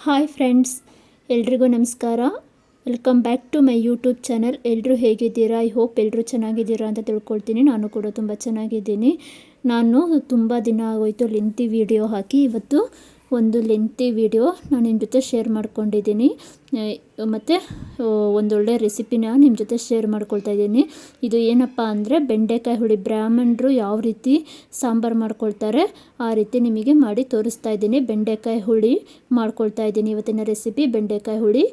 Hi friends, ಎಲ್ರಿಗೂ ನಮಸ್ಕಾರ. Welcome back to my YouTube channel. ಎಲ್ಲರೂ ಹೇಗಿದ್ದೀರಾ? ಐ ಹೋಪ್ ಎಲ್ಲರೂ ಚೆನ್ನಾಗಿದ್ದೀರಾ ಅಂತ ತಿಳ್ಕೊಳ್ತೀನಿ. ನಾನು ಕೂಡ ತುಂಬ ಚೆನ್ನಾಗಿದ್ದೀನಿ. ನಾನು ತುಂಬ ದಿನ ಆಗೋಯಿತು ಲೆಂತಿ ವಿಡಿಯೋ ಹಾಕಿ. ಇವತ್ತು ಒಂದು ಲೆಂತಿ ವಿಡಿಯೋ ನಾನು ನಿಮ್ಮ ಜೊತೆ ಶೇರ್ ಮಾಡ್ಕೊಂಡಿದ್ದೀನಿ ಮತ್ತು ಒಂದೊಳ್ಳೆ ರೆಸಿಪಿನ ನಿಮ್ಮ ಜೊತೆ ಶೇರ್ ಮಾಡ್ಕೊಳ್ತಾ ಇದ್ದೀನಿ. ಇದು ಏನಪ್ಪ ಅಂದರೆ ಬೆಂಡೆಕಾಯಿ ಹುಳಿ. ಬ್ರಾಹ್ಮಣರು ಯಾವ ರೀತಿ ಸಾಂಬಾರು ಮಾಡ್ಕೊಳ್ತಾರೆ ಆ ರೀತಿ ನಿಮಗೆ ಮಾಡಿ ತೋರಿಸ್ತಾ ಇದ್ದೀನಿ. ಬೆಂಡೆಕಾಯಿ ಹುಳಿ ಮಾಡ್ಕೊಳ್ತಾ ಇದ್ದೀನಿ. ಇವತ್ತಿನ ರೆಸಿಪಿ ಬೆಂಡೆಕಾಯಿ ಹುಳಿ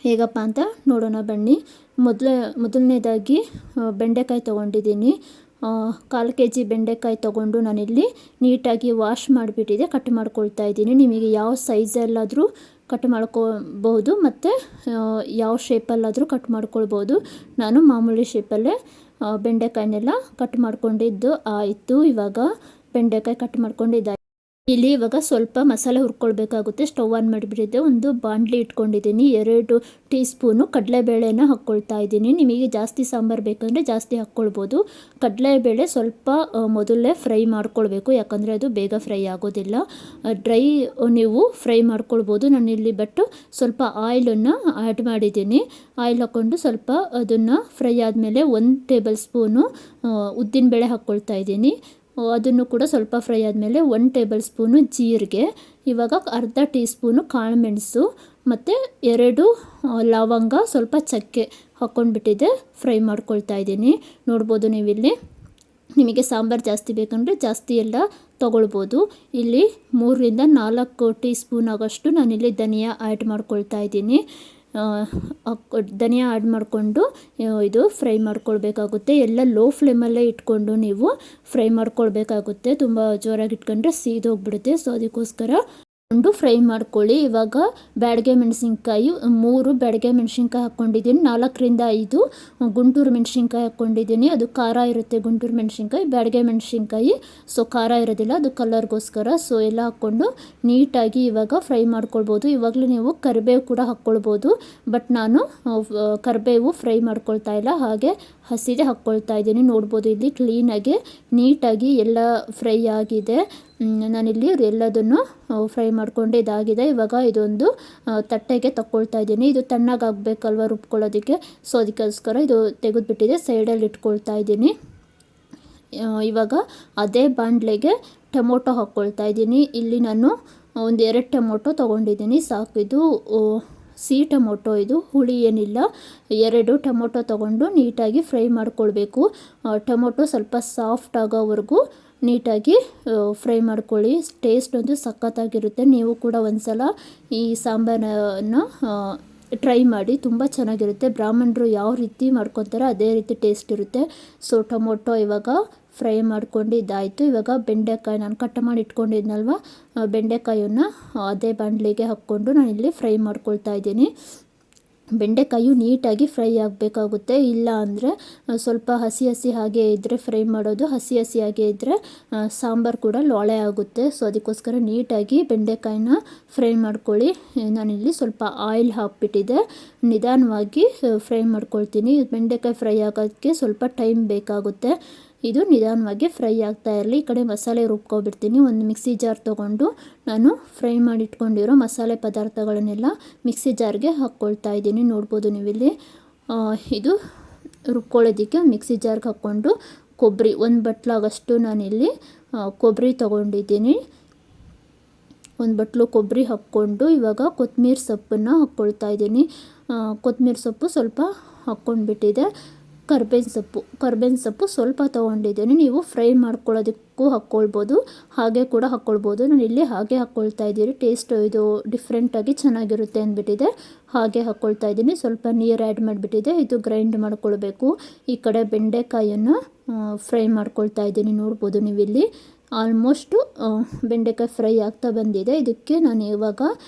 ಹೇಗಪ್ಪ ಅಂತ ನೋಡೋಣ ಬನ್ನಿ. ಮೊದಲನೇದಾಗಿ ಬೆಂಡೆಕಾಯಿ ತೊಗೊಂಡಿದ್ದೀನಿ. 1/4 kg ಬೆಂಡೆಕಾಯಿ ತೊಗೊಂಡು ನಾನಿಲ್ಲಿ ನೀಟಾಗಿ ವಾಶ್ ಮಾಡಿಬಿಟ್ಟಿದೆ ಕಟ್ ಮಾಡ್ಕೊಳ್ತಾ ಇದ್ದೀನಿ. ನಿಮಗೆ ಯಾವ ಸೈಜಲ್ಲಾದರೂ ಕಟ್ ಮಾಡ್ಕೊಳ್ಬೋದು ಮತ್ತು ಯಾವ ಶೇಪಲ್ಲಾದರೂ ಕಟ್ ಮಾಡ್ಕೊಳ್ಬೋದು. ನಾನು ಮಾಮೂಲಿ ಶೇಪಲ್ಲೇ ಬೆಂಡೆಕಾಯಿನೆಲ್ಲ ಕಟ್ ಮಾಡ್ಕೊಂಡಿದ್ದು ಆಯಿತು. ಇವಾಗ ಬೆಂಡೆಕಾಯಿ ಕಟ್ ಮಾಡ್ಕೊಂಡಿದ್ದಾಯಿತು. ಇಲ್ಲಿ ಇವಾಗ ಸ್ವಲ್ಪ ಮಸಾಲೆ ಹುರ್ಕೊಳ್ಬೇಕಾಗುತ್ತೆ. Stove on ಮಾಡಿಬಿಟ್ಟಿದ್ದೆ. ಒಂದು ಬಾಣಲಿ ಇಟ್ಕೊಂಡಿದ್ದೀನಿ. 2 ಟೀ ಸ್ಪೂನು ಕಡಲೆಬೇಳೆನ ಹಾಕ್ಕೊಳ್ತಾ ಇದ್ದೀನಿ. ನಿಮಗೆ ಜಾಸ್ತಿ ಸಾಂಬಾರು ಬೇಕಂದರೆ ಜಾಸ್ತಿ ಹಾಕ್ಕೊಳ್ಬೋದು. ಕಡಲೆಬೇಳೆ ಸ್ವಲ್ಪ ಮೊದಲೇ ಫ್ರೈ ಮಾಡ್ಕೊಳ್ಬೇಕು, ಯಾಕಂದರೆ ಅದು ಬೇಗ ಫ್ರೈ ಆಗೋದಿಲ್ಲ. ಡ್ರೈ ನೀವು ಫ್ರೈ ಮಾಡ್ಕೊಳ್ಬೋದು. ನಾನಿಲ್ಲಿ ಬಟ್ ಸ್ವಲ್ಪ ಆಯಿಲನ್ನು ಆ್ಯಡ್ ಮಾಡಿದ್ದೀನಿ. ಆಯಿಲ್ ಹಾಕ್ಕೊಂಡು ಸ್ವಲ್ಪ ಅದನ್ನು ಫ್ರೈ ಆದಮೇಲೆ 1 ಟೇಬಲ್ ಸ್ಪೂನು ಉದ್ದಿನಬೇಳೆ ಹಾಕ್ಕೊಳ್ತಾ ಇದ್ದೀನಿ. ಅದನ್ನು ಕೂಡ ಸ್ವಲ್ಪ ಫ್ರೈ ಆದಮೇಲೆ 1 ಟೇಬಲ್ ಸ್ಪೂನು ಜೀರಿಗೆ, ಇವಾಗ ಅರ್ಧ ಟೀ ಸ್ಪೂನು ಕಾಳುಮೆಣಸು ಮತ್ತು 2 ಲವಂಗ, ಸ್ವಲ್ಪ ಚಕ್ಕೆ ಹಾಕ್ಕೊಂಡ್ಬಿಟ್ಟಿದೆ ಫ್ರೈ ಮಾಡ್ಕೊಳ್ತಾ ಇದ್ದೀನಿ. ನೋಡ್ಬೋದು ನೀವಿಲ್ಲಿ. ನಿಮಗೆ ಸಾಂಬಾರು ಜಾಸ್ತಿ ಬೇಕಂದರೆ ಜಾಸ್ತಿ ಎಲ್ಲ ತೊಗೊಳ್ಬೋದು. ಇಲ್ಲಿ 3ರಿಂದ 4 ಟೀ ಸ್ಪೂನ್ ಆಗೋಷ್ಟು ನಾನಿಲ್ಲಿ ಧನಿಯಾ ಆ್ಯಡ್ ಮಾಡ್ಕೊಳ್ತಾ ಇದ್ದೀನಿ. ಧನಿಯಾ ಆ್ಯಡ್ ಮಾಡಿಕೊಂಡು ಇದು ಫ್ರೈ ಮಾಡ್ಕೊಳ್ಬೇಕಾಗುತ್ತೆ. ಎಲ್ಲ ಲೋ ಫ್ಲೇಮಲ್ಲೇ ಇಟ್ಕೊಂಡು ನೀವು ಫ್ರೈ ಮಾಡ್ಕೊಳ್ಬೇಕಾಗುತ್ತೆ. ತುಂಬ ಜೋರಾಗಿ ಇಟ್ಕೊಂಡ್ರೆ ಸೀದೋಗ್ಬಿಡುತ್ತೆ. ಸೊ ಅದಕ್ಕೋಸ್ಕರ ಫ್ರೈ ಮಾಡ್ಕೊಳ್ಳಿ. ಇವಾಗ ಬ್ಯಾಡಗೆ ಮೆಣಸಿನ್ಕಾಯಿ 3 ಬ್ಯಾಡಗೆ ಮೆಣಸಿನ್ಕಾಯಿ ಹಾಕ್ಕೊಂಡಿದ್ದೀನಿ. 4ರಿಂದ 5 ಗುಂಟೂರು ಮೆಣಸಿನ್ಕಾಯಿ ಹಾಕ್ಕೊಂಡಿದ್ದೀನಿ. ಅದು ಖಾರ ಇರುತ್ತೆ ಗುಂಟೂರು ಮೆಣಸಿನ್ಕಾಯಿ. ಬ್ಯಾಡಗೆ ಮೆಣಸಿನ್ಕಾಯಿ ಸೊ ಖಾರ ಇರೋದಿಲ್ಲ, ಅದು ಕಲರ್ಗೋಸ್ಕರ. ಸೊ ಎಲ್ಲ ಹಾಕ್ಕೊಂಡು ನೀಟಾಗಿ ಇವಾಗ ಫ್ರೈ ಮಾಡ್ಕೊಳ್ಬೋದು. ಇವಾಗಲೂ ನೀವು ಕರಿಬೇವು ಕೂಡ ಹಾಕ್ಕೊಳ್ಬೋದು, ಬಟ್ ನಾನು ಕರಿಬೇವು ಫ್ರೈ ಮಾಡ್ಕೊಳ್ತಾ ಇಲ್ಲ, ಹಾಗೆ ಹಸಿದೆ ಹಾಕ್ಕೊಳ್ತಾ ಇದ್ದೀನಿ. ನೋಡ್ಬೋದು ಇಲ್ಲಿ ಕ್ಲೀನಾಗಿ ನೀಟಾಗಿ ಎಲ್ಲ ಫ್ರೈ ಆಗಿದೆ. ನಾನಿಲ್ಲಿ ಎಲ್ಲದನ್ನು ಫ್ರೈ ಮಾಡ್ಕೊಂಡು ಇದಾಗಿದೆ. ಇವಾಗ ಇದೊಂದು ತಟ್ಟೆಗೆ ತಗೊಳ್ತಾ ಇದ್ದೀನಿ. ಇದು ತಣ್ಣಗಾಗಬೇಕಲ್ವ ರುಬ್ಕೊಳ್ಳೋದಕ್ಕೆ, ಸೊ ಅದಕ್ಕೋಸ್ಕರ ಇದು ತೆಗೆದುಬಿಟ್ಟಿದೆ, ಸೈಡಲ್ಲಿ ಇಟ್ಕೊಳ್ತಾ ಇದ್ದೀನಿ. ಇವಾಗ ಅದೇ ಬಾಣಲೆಗೆ ಟೊಮೊಟೊ ಹಾಕ್ಕೊಳ್ತಾ ಇದ್ದೀನಿ. ಇಲ್ಲಿ ನಾನು ಒಂದು 2 ಟೊಮೊಟೊ ತೊಗೊಂಡಿದ್ದೀನಿ, ಸಾಕು. ಇದು ಸಿಹಿ ಟೊಮೊಟೊ, ಇದು ಹುಳಿ ಏನಿಲ್ಲ. 2 ಟೊಮೊಟೊ ತೊಗೊಂಡು ನೀಟಾಗಿ ಫ್ರೈ ಮಾಡ್ಕೊಳ್ಬೇಕು. ಟೊಮೊಟೊ ಸ್ವಲ್ಪ ಸಾಫ್ಟ್ ಆಗೋವರೆಗೂ ನೀಟಾಗಿ ಫ್ರೈ ಮಾಡ್ಕೊಳ್ಳಿ. ಟೇಸ್ಟ್ ಒಂದು ಸಖತ್ತಾಗಿರುತ್ತೆ. ನೀವು ಕೂಡ ಒಂದ್ಸಲ ಈ ಸಾಂಬಾರನ್ನು ಟ್ರೈ ಮಾಡಿ, ತುಂಬ ಚೆನ್ನಾಗಿರುತ್ತೆ. ಬ್ರಾಹ್ಮಣರು ಯಾವ ರೀತಿ ಮಾಡ್ಕೊತಾರೆ ಅದೇ ರೀತಿ ಟೇಸ್ಟ್ ಇರುತ್ತೆ. ಸೊ ಟೊಮೊಟೊ ಇವಾಗ ಫ್ರೈ ಮಾಡ್ಕೊಂಡು ಇದಾಯಿತು. ಇವಾಗ ಬೆಂಡೆಕಾಯಿ ನಾನು ಕಟ್ ಮಾಡಿ ಇಟ್ಕೊಂಡಿದ್ನಲ್ವ, ಬೆಂಡೆಕಾಯನ್ನು ಅದೇ ಬಾಣಲೆಗೆ ಹಾಕ್ಕೊಂಡು ನಾನಿಲ್ಲಿ ಫ್ರೈ ಮಾಡ್ಕೊಳ್ತಾ ಇದ್ದೀನಿ. ಬೆಂಡೆಕಾಯಿ ನೀಟಾಗಿ ಫ್ರೈ ಆಗಬೇಕಾಗುತ್ತೆ. ಇಲ್ಲ ಅಂದರೆ ಸ್ವಲ್ಪ ಹಸಿ ಹಾಗೆ ಇದ್ದರೆ ಫ್ರೈ ಮಾಡೋದು, ಹಸಿ ಹಾಗೆ ಇದ್ದರೆ ಸಾಂಬಾರು ಕೂಡ ಲೋಳೆ ಆಗುತ್ತೆ. ಸೊ ಅದಕ್ಕೋಸ್ಕರ ನೀಟಾಗಿ ಬೆಂಡೆಕಾಯಿನ ಫ್ರೈ ಮಾಡ್ಕೊಳ್ಳಿ. ನಾನಿಲ್ಲಿ ಸ್ವಲ್ಪ ಆಯಿಲ್ ಹಾಕ್ಬಿಟ್ಟಿದೆ, ನಿಧಾನವಾಗಿ ಫ್ರೈ ಮಾಡ್ಕೊಳ್ತೀನಿ. ಬೆಂಡೆಕಾಯಿ ಫ್ರೈ ಆಗೋಕ್ಕೆ ಸ್ವಲ್ಪ ಟೈಮ್ ಬೇಕಾಗುತ್ತೆ. ಇದು ನಿಧಾನವಾಗಿ ಫ್ರೈ ಆಗ್ತಾ ಇರಲಿ. ಈ ಕಡೆ ಮಸಾಲೆ ರುಬ್ಕೊಬಿಡ್ತೀನಿ. ಒಂದು ಮಿಕ್ಸಿ ಜಾರ್ ತೊಗೊಂಡು ನಾನು ಫ್ರೈ ಮಾಡಿ ಇಟ್ಕೊಂಡಿರೋ ಮಸಾಲೆ ಪದಾರ್ಥಗಳನ್ನೆಲ್ಲ ಮಿಕ್ಸಿ ಜಾರ್ಗೆ ಹಾಕ್ಕೊಳ್ತಾ ಇದ್ದೀನಿ. ನೋಡ್ಬೋದು ನೀವಿಲ್ಲಿ. ಇದು ರುಬ್ಕೊಳ್ಳೋದಕ್ಕೆ ಮಿಕ್ಸಿ ಜಾರ್ಗೆ ಹಾಕ್ಕೊಂಡು ಕೊಬ್ಬರಿ 1 ಬಟ್ಲಾಗಷ್ಟು ನಾನಿಲ್ಲಿ ಕೊಬ್ಬರಿ ತೊಗೊಂಡಿದ್ದೀನಿ. 1 ಬಟ್ಲು ಕೊಬ್ಬರಿ ಹಾಕ್ಕೊಂಡು ಇವಾಗ ಕೊತ್ತಂಬರಿ ಸೊಪ್ಪನ್ನು ಹಾಕ್ಕೊಳ್ತಾ ಇದ್ದೀನಿ. ಕೊತ್ತಂಬರಿ ಸೊಪ್ಪು ಸ್ವಲ್ಪ ಹಾಕ್ಕೊಂಡ್ಬಿಟ್ಟಿದೆ. ಕರ್ಬೇವಿನ ಸೊಪ್ಪು ಸ್ವಲ್ಪ ತೊಗೊಂಡಿದ್ದೀನಿ. ನೀವು ಫ್ರೈ ಮಾಡ್ಕೊಳ್ಳೋದಕ್ಕೂ ಹಾಕ್ಕೊಳ್ಬೋದು, ಹಾಗೆ ಕೂಡ ಹಾಕ್ಕೊಳ್ಬೋದು. ನಾನು ಇಲ್ಲಿ ಹಾಗೆ ಹಾಕ್ಕೊಳ್ತಾ ಇದ್ದೀನಿ. ಟೇಸ್ಟ್ ಇದು ಡಿಫ್ರೆಂಟಾಗಿ ಚೆನ್ನಾಗಿರುತ್ತೆ ಅಂದ್ಬಿಟ್ಟಿದೆ, ಹಾಗೆ ಹಾಕ್ಕೊಳ್ತಾ ಇದ್ದೀನಿ. ಸ್ವಲ್ಪ ನೀರು ಆ್ಯಡ್ ಮಾಡಿಬಿಟ್ಟಿದೆ. ಇದು ಗ್ರೈಂಡ್ ಮಾಡ್ಕೊಳ್ಬೇಕು. ಈ ಕಡೆ ಬೆಂಡೆಕಾಯನ್ನು ಫ್ರೈ ಮಾಡ್ಕೊಳ್ತಾ ಇದ್ದೀನಿ. ನೋಡ್ಬೋದು ನೀವಿಲ್ಲಿ ಆಲ್ಮೋಸ್ಟು ಬೆಂಡೆಕಾಯಿ ಫ್ರೈ ಆಗ್ತಾ ಬಂದಿದೆ. ಇದಕ್ಕೆ ನಾನು ಇವಾಗ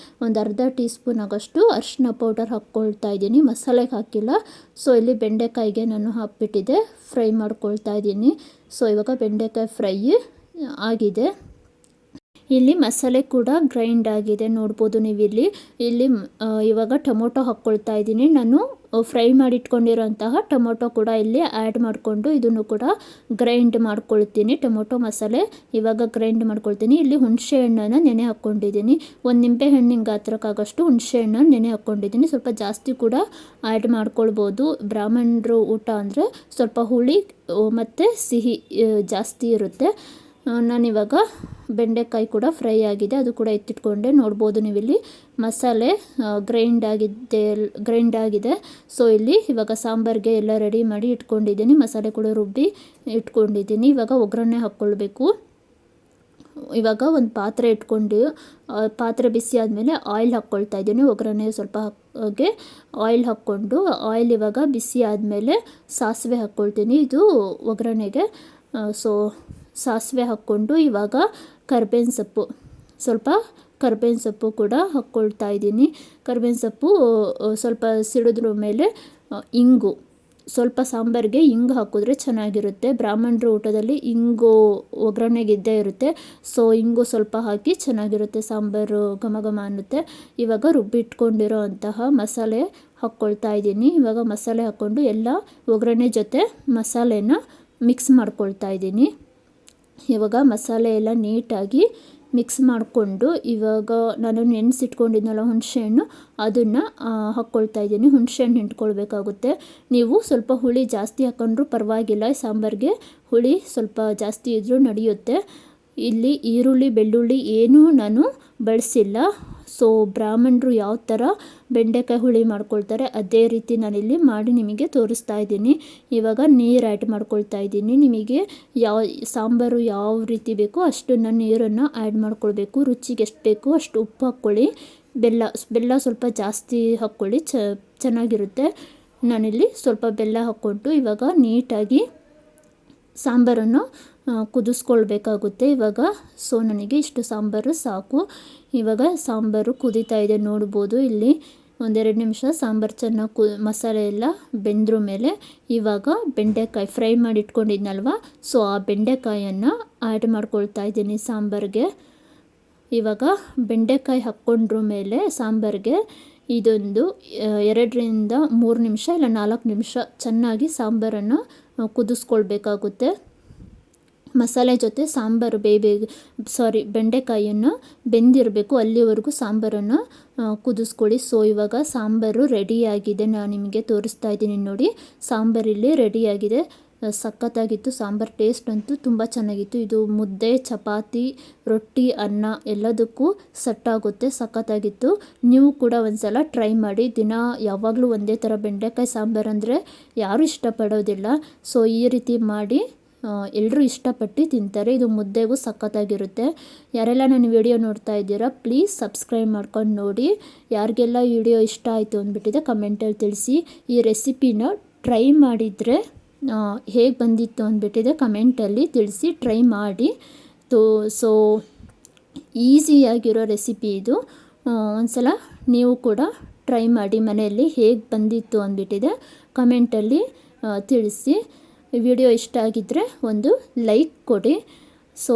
ಒಂದು ಅರ್ಧ ಟೀ ಸ್ಪೂನ್ ಆಗೋಷ್ಟು ಅರಿಶಿನ ಪೌಡರ್ ಹಾಕ್ಕೊಳ್ತಾ ಇದ್ದೀನಿ. ಮಸಾಲೆಗೆ ಹಾಕಿಲ್ಲ. ಸೊ ಇಲ್ಲಿ ಬೆಂಡೆಕಾಯಿಗೆ ನಾನು ಹಾಕ್ಬಿಟ್ಟಿದ್ದೆ, ಫ್ರೈ ಮಾಡ್ಕೊಳ್ತಾ ಇದ್ದೀನಿ. ಸೊ ಇವಾಗ ಬೆಂಡೆಕಾಯಿ ಫ್ರೈ ಆಗಿದೆ. ಇಲ್ಲಿ ಮಸಾಲೆ ಕೂಡ ಗ್ರೈಂಡ್ ಆಗಿದೆ. ನೋಡ್ಬೋದು ನೀವಿಲ್ಲಿ. ಇಲ್ಲಿ ಇವಾಗ ಟೊಮೊಟೊ ಹಾಕ್ಕೊಳ್ತಾ ಇದ್ದೀನಿ. ನಾನು ಫ್ರೈ ಮಾಡಿ ಇಟ್ಕೊಂಡಿರೋಂತಹ ಟೊಮೊಟೊ ಕೂಡ ಇಲ್ಲಿ ಆ್ಯಡ್ ಮಾಡಿಕೊಂಡು ಇದನ್ನು ಕೂಡ ಗ್ರೈಂಡ್ ಮಾಡ್ಕೊಳ್ತೀನಿ. ಟೊಮೊಟೊ ಮಸಾಲೆ ಇವಾಗ ಗ್ರೈಂಡ್ ಮಾಡ್ಕೊಳ್ತೀನಿ. ಇಲ್ಲಿ ಹುಣಸೆ ಹಣ್ಣನ್ನು ನೆನೆ ಹಾಕ್ಕೊಂಡಿದ್ದೀನಿ. ಒಂದು ನಿಂಬೆ ಹಣ್ಣಿನ ಗಾತ್ರಕ್ಕಾಗಷ್ಟು ಹುಣಸೆ ಹಣ್ಣನ್ನು ನೆನೆ ಹಾಕ್ಕೊಂಡಿದ್ದೀನಿ. ಸ್ವಲ್ಪ ಜಾಸ್ತಿ ಕೂಡ ಆ್ಯಡ್ ಮಾಡ್ಕೊಳ್ಬೋದು. ಬ್ರಾಹ್ಮಣರು ಊಟ ಅಂದರೆ ಸ್ವಲ್ಪ ಹುಳಿ ಮತ್ತು ಸಿಹಿ ಜಾಸ್ತಿ ಇರುತ್ತೆ. ನಾನಿವಾಗ ಬೆಂಡೆಕಾಯಿ ಕೂಡ ಫ್ರೈ ಆಗಿದೆ, ಅದು ಕೂಡ ಎತ್ತಿಟ್ಕೊಂಡೆ. ನೋಡ್ಬೋದು ನೀವಿಲ್ಲಿ ಮಸಾಲೆ ಗ್ರೈಂಡ್ ಆಗಿದೆ. ಸೊ ಇಲ್ಲಿ ಇವಾಗ ಸಾಂಬಾರಿಗೆ ಎಲ್ಲ ರೆಡಿ ಮಾಡಿ ಇಟ್ಕೊಂಡಿದ್ದೀನಿ. ಮಸಾಲೆ ಕೂಡ ರುಬ್ಬಿ ಇಟ್ಕೊಂಡಿದ್ದೀನಿ. ಇವಾಗ ಒಗ್ಗರಣೆ ಹಾಕ್ಕೊಳ್ಬೇಕು. ಇವಾಗ ಒಂದು ಪಾತ್ರೆ ಇಟ್ಕೊಂಡು ಪಾತ್ರೆ ಬಿಸಿ ಆದಮೇಲೆ ಆಯಿಲ್ ಹಾಕ್ಕೊಳ್ತಾ ಇದ್ದೀನಿ. ಒಗ್ಗರಣೆ ಸ್ವಲ್ಪ ಹಾಗೆ ಆಯಿಲ್ ಹಾಕ್ಕೊಂಡು ಆಯಿಲ್ ಇವಾಗ ಬಿಸಿ ಆದಮೇಲೆ ಸಾಸಿವೆ ಹಾಕ್ಕೊಳ್ತೀನಿ. ಇದು ಒಗ್ಗರಣೆಗೆ. ಸೊ ಸಾಸಿವೆ ಹಾಕ್ಕೊಂಡು ಇವಾಗ ಸ್ವಲ್ಪ ಕರ್ಬೇವಿನ ಸೊಪ್ಪು ಕೂಡ ಹಾಕ್ಕೊಳ್ತಾ ಇದ್ದೀನಿ. ಕರ್ಬೇವಿನ ಸೊಪ್ಪು ಸ್ವಲ್ಪ ಸಿಡಿದ್ರ ಮೇಲೆ ಇಂಗು, ಸ್ವಲ್ಪ ಸಾಂಬಾರಿಗೆ ಇಂಗು ಹಾಕಿದ್ರೆ ಚೆನ್ನಾಗಿರುತ್ತೆ. ಬ್ರಾಹ್ಮಣರ ಊಟದಲ್ಲಿ ಇಂಗು ಒಗ್ಗರಣೆಗೆ ಇದ್ದೇ ಇರುತ್ತೆ. ಸೊ ಇಂಗು ಸ್ವಲ್ಪ ಹಾಕಿ ಚೆನ್ನಾಗಿರುತ್ತೆ, ಸಾಂಬಾರು ಘಮ ಘಮ ಅನ್ನುತ್ತೆ. ಇವಾಗ ರುಬ್ಬಿಟ್ಕೊಂಡಿರೋ ಅಂತಹ ಮಸಾಲೆ ಹಾಕ್ಕೊಳ್ತಾ ಇದ್ದೀನಿ. ಇವಾಗ ಮಸಾಲೆ ಹಾಕ್ಕೊಂಡು ಎಲ್ಲ ಒಗ್ಗರಣೆ ಜೊತೆ ಮಸಾಲೆನ ಮಿಕ್ಸ್ ಮಾಡ್ಕೊಳ್ತಾ ಇದ್ದೀನಿ. ಇವಾಗ ಮಸಾಲೆ ಎಲ್ಲ ನೀಟಾಗಿ ಮಿಕ್ಸ್ ಮಾಡಿಕೊಂಡು ಇವಾಗ ನಾನು ನೆನೆಸಿಟ್ಕೊಂಡಿದ್ನಲ್ಲ ಹುಣಸೆಹಣ್ಣು, ಅದನ್ನು ಹಾಕ್ಕೊಳ್ತಾ ಇದ್ದೀನಿ. ಹುಣಸೆಹಣ್ಣು ಹಿಂಡ್ಕೊಳ್ಬೇಕಾಗುತ್ತೆ. ನೀವು ಸ್ವಲ್ಪ ಹುಳಿ ಜಾಸ್ತಿ ಹಾಕ್ಕೊಂಡ್ರೂ ಪರವಾಗಿಲ್ಲ. ಸಾಂಬಾರಿಗೆ ಹುಳಿ ಸ್ವಲ್ಪ ಜಾಸ್ತಿ ಇದ್ದರೂ ನಡೆಯುತ್ತೆ. ಇಲ್ಲಿ ಈರುಳ್ಳಿ ಬೆಳ್ಳುಳ್ಳಿ ಏನೂ ನಾನು ಬಳಸಿಲ್ಲ. ಸೊ ಬ್ರಾಹ್ಮಣರು ಯಾವ ಥರ ಬೆಂಡೆಕಾಯಿ ಹುಳಿ ಮಾಡ್ಕೊಳ್ತಾರೆ ಅದೇ ರೀತಿ ನಾನಿಲ್ಲಿ ಮಾಡಿ ನಿಮಗೆ ತೋರಿಸ್ತಾ ಇದ್ದೀನಿ. ಇವಾಗ ನೀರು ಆ್ಯಡ್ ಮಾಡ್ಕೊಳ್ತಾ ಇದ್ದೀನಿ. ನಿಮಗೆ ಸಾಂಬಾರು ಯಾವ ರೀತಿ ಬೇಕೋ ಅಷ್ಟನ್ನು ನೀರನ್ನು ಆ್ಯಡ್ ಮಾಡ್ಕೊಳ್ಬೇಕು. ರುಚಿಗೆ ಎಷ್ಟು ಬೇಕೋ ಅಷ್ಟು ಉಪ್ಪು ಹಾಕ್ಕೊಳ್ಳಿ. ಬೆಲ್ಲ ಸ್ವಲ್ಪ ಜಾಸ್ತಿ ಹಾಕ್ಕೊಳ್ಳಿ, ಚೆನ್ನಾಗಿರುತ್ತೆ. ನಾನಿಲ್ಲಿ ಸ್ವಲ್ಪ ಬೆಲ್ಲ ಹಾಕ್ಕೊಂಡು ಇವಾಗ ನೀಟಾಗಿ ಸಾಂಬಾರನ್ನು ಕುದಿಸ್ಕೊಳ್ಬೇಕಾಗುತ್ತೆ ಇವಾಗ. ಸೊ ನನಗೆ ಇಷ್ಟು ಸಾಂಬಾರು ಸಾಕು. ಇವಾಗ ಸಾಂಬಾರು ಕುದೀತಾ ಇದೆ, ನೋಡ್ಬೋದು. ಇಲ್ಲಿ ಒಂದೆರಡು ನಿಮಿಷ ಸಾಂಬಾರು ಚೆನ್ನಾಗಿ ಮಸಾಲೆ ಎಲ್ಲ ಬೆಂದ್ರ ಮೇಲೆ ಇವಾಗ ಬೆಂಡೆಕಾಯಿ ಫ್ರೈ ಮಾಡಿ ಇಟ್ಕೊಂಡಿದ್ನಲ್ವ, ಸೊ ಆ ಬೆಂಡೆಕಾಯನ್ನು ಆ್ಯಡ್ ಮಾಡ್ಕೊಳ್ತಾ ಇದ್ದೀನಿ ಸಾಂಬಾರಿಗೆ. ಇವಾಗ ಬೆಂಡೆಕಾಯಿ ಹಾಕ್ಕೊಂಡ್ರ ಮೇಲೆ ಸಾಂಬಾರಿಗೆ ಇದೊಂದು 2ರಿಂದ 3 ನಿಮಿಷ ಇಲ್ಲ 4 ನಿಮಿಷ ಚೆನ್ನಾಗಿ ಸಾಂಬಾರನ್ನು ಕುದಿಸ್ಕೊಳ್ಬೇಕಾಗುತ್ತೆ. ಮಸಾಲೆ ಜೊತೆ ಸಾಂಬಾರು ಬೆಂಡೆಕಾಯಿಯನ್ನು ಬೆಂದಿರಬೇಕು, ಅಲ್ಲಿವರೆಗೂ ಸಾಂಬಾರನ್ನು ಕುದಿಸ್ಕೊಳ್ಳಿ. ಸೊ ಇವಾಗ ಸಾಂಬಾರು ರೆಡಿಯಾಗಿದೆ, ನಾನು ನಿಮಗೆ ತೋರಿಸ್ತಾ ಇದ್ದೀನಿ ನೋಡಿ. ಸಾಂಬಾರಿಲ್ಲಿ ರೆಡಿಯಾಗಿದೆ. ಸಖತ್ತಾಗಿತ್ತು ಸಾಂಬಾರು. ಟೇಸ್ಟ್ ಅಂತೂ ತುಂಬ ಚೆನ್ನಾಗಿತ್ತು. ಇದು ಮುದ್ದೆ, ಚಪಾತಿ, ರೊಟ್ಟಿ, ಅನ್ನ ಎಲ್ಲದಕ್ಕೂ ಸೆಟ್ ಆಗುತ್ತೆ. ಸಖತ್ತಾಗಿತ್ತು. ನೀವು ಕೂಡ ಒಂದ್ಸಲ ಟ್ರೈ ಮಾಡಿ. ದಿನ ಯಾವಾಗಲೂ ಒಂದೇ ಥರ ಬೆಂಡೆಕಾಯಿ ಸಾಂಬಾರು ಅಂದರೆ ಯಾರೂ ಇಷ್ಟಪಡೋದಿಲ್ಲ. ಸೊ ಈ ರೀತಿ ಮಾಡಿ ಎಲ್ಲರೂ ಇಷ್ಟಪಟ್ಟು ತಿಂತಾರೆ. ಇದು ಮುದ್ದೆಗೂ ಸಖತ್ತಾಗಿರುತ್ತೆ. ಯಾರೆಲ್ಲ ನನ್ನ ವಿಡಿಯೋ ನೋಡ್ತಾ ಇದ್ದೀರಾ ಪ್ಲೀಸ್ ಸಬ್ಸ್ಕ್ರೈಬ್ ಮಾಡ್ಕೊಂಡು ನೋಡಿ. ಯಾರಿಗೆಲ್ಲ ವಿಡಿಯೋ ಇಷ್ಟ ಆಯಿತು ಅಂದ್ಬಿಟ್ಟಿದೆ ಕಮೆಂಟಲ್ಲಿ ತಿಳಿಸಿ. ಈ ರೆಸಿಪಿನ ಟ್ರೈ ಮಾಡಿದರೆ ಹೇಗೆ ಬಂದಿತ್ತು ಅಂದ್ಬಿಟ್ಟಿದೆ ಕಮೆಂಟಲ್ಲಿ ತಿಳಿಸಿ. ಟ್ರೈ ಮಾಡಿ. ಸೊ ಈಸಿಯಾಗಿರೋ ರೆಸಿಪಿ ಇದು. ಒಂದ್ಸಲ ನೀವು ಕೂಡ ಟ್ರೈ ಮಾಡಿ ಮನೆಯಲ್ಲಿ. ಹೇಗೆ ಬಂದಿತ್ತು ಅಂದ್ಬಿಟ್ಟಿದೆ ಕಮೆಂಟಲ್ಲಿ ತಿಳಿಸಿ. ವಿಡಿಯೋ ಇಷ್ಟ ಆಗಿದ್ದರೆ ಒಂದು ಲೈಕ್ ಕೊಡಿ. ಸೊ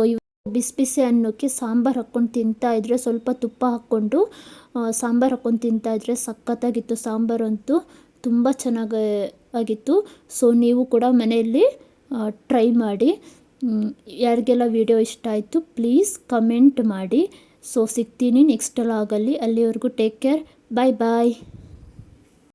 ಬಿಸಿ ಬಿಸಿ ಅನ್ನೋಕ್ಕೆ ಸಾಂಬಾರು ಹಾಕ್ಕೊಂಡು ತಿಂತಾಯಿದ್ರೆ, ಸ್ವಲ್ಪ ತುಪ್ಪ ಹಾಕ್ಕೊಂಡು ಸಾಂಬಾರು ಹಾಕ್ಕೊಂಡು ತಿಂತಾಯಿದ್ರೆ ಸಖತ್ತಾಗಿತ್ತು. ಸಾಂಬಾರು ಅಂತೂ ತುಂಬ ಚೆನ್ನಾಗಿತ್ತು. ಸೊ ನೀವು ಕೂಡ ಮನೆಯಲ್ಲಿ ಟ್ರೈ ಮಾಡಿ. ಯಾರಿಗೆಲ್ಲ ವಿಡಿಯೋ ಇಷ್ಟ ಆಯಿತು ಪ್ಲೀಸ್ ಕಮೆಂಟ್ ಮಾಡಿ. ಸೊ ಸಿಗ್ತೀನಿ ನೆಕ್ಸ್ಟ್ ಲಾಗಲ್ಲಿ. ಅಲ್ಲಿವರೆಗೂ ಟೇಕ್ ಕೇರ್. ಬಾಯ್ ಬಾಯ್.